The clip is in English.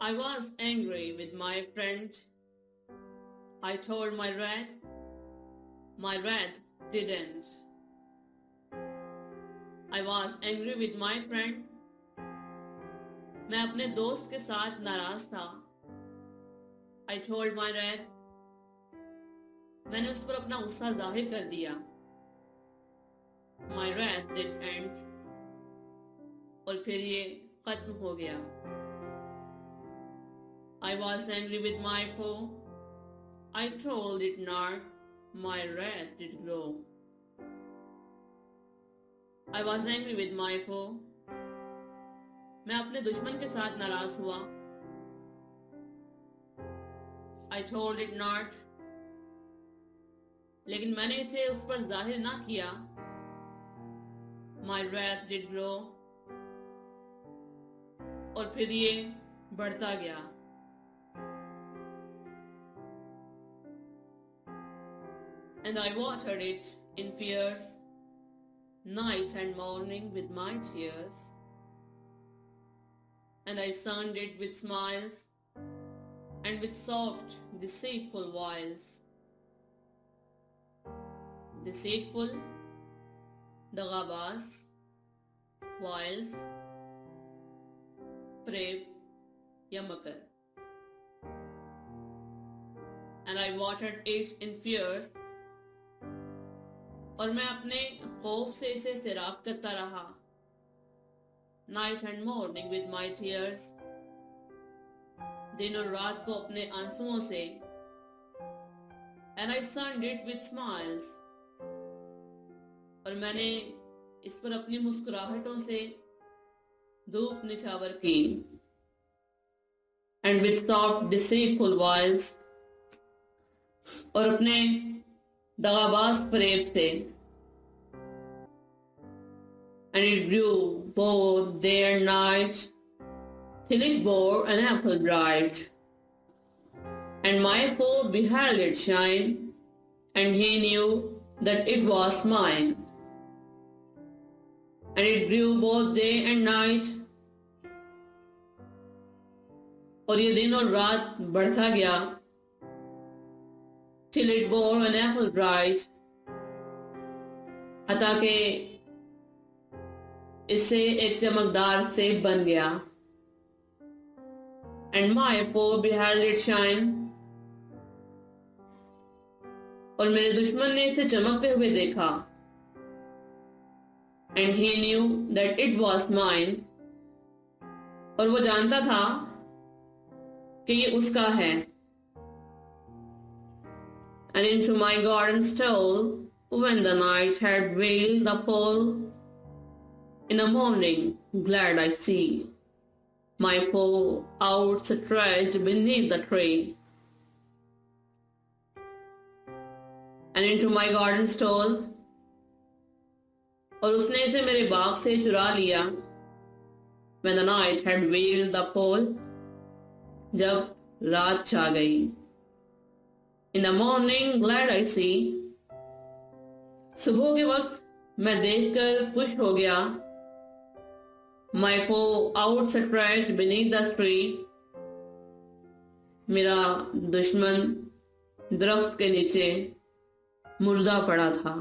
I was angry with my friend. I told my rat. My rat didn't. I was angry with my friend. मैं अपने दोस्त के साथ नाराज था. I told my rat. मैंने उस पर अपना गुस्सा जाहिर कर दिया. My rat did end. और फिर ये खत्म हो गया. I was angry with my foe. I told it not. My rat did grow. I was angry with my foe. मैं अपने दुश्मन के साथ नाराज हुआ. I told it not. लेकिन मैंने इसे उस पर जाहिर ना किया. My wrath did grow. और फिर ये बढ़ता गया. And I watered it in fears, night and morning with my tears. And I sunned it with smiles and with soft, deceitful wiles. Deceitful, dagabaz, wiles, prey या मकर. And I watered it in fears. और मैं अपने खौफ से इसे सैराब करता रहा. Night and morning with my tears. दिन और रात को अपने आंसुओं से. And I sunned it with smiles. और मैंने इस पर अपनी मुस्कुराहटों से धूप निछावर की. And with soft deceitful wiles. और अपने दगाबाज फरेब से. And it grew both day and night till it bore an apple bright. And my foe beheld it shine, and he knew that it was mine. And it grew both day and night. और ये दिन और रात बढ़ता गया. Till it bore an apple bright. हता के इससे एक चमकदार सेब बन गया. And my foe beheld it shine. और मेरे दुश्मन ने इसे चमकते हुए देखा. And he knew that it was mine. और वो जानता था कि ये उसका है. And into my garden stole when the night had veiled the pole. In the morning, glad I see my foe outstretched beneath the tree. And into my garden stole. और उसने इसे मेरे बाग से चुरा लिया. When the night had veiled the pole. जब रात छा गई. In the morning, glad I see. सुबह के वक्त मैं देखकर खुश हो गया. My foe outstretched beneath the tree. मेरा दुश्मन दरख्त के नीचे मुर्दा पड़ा था.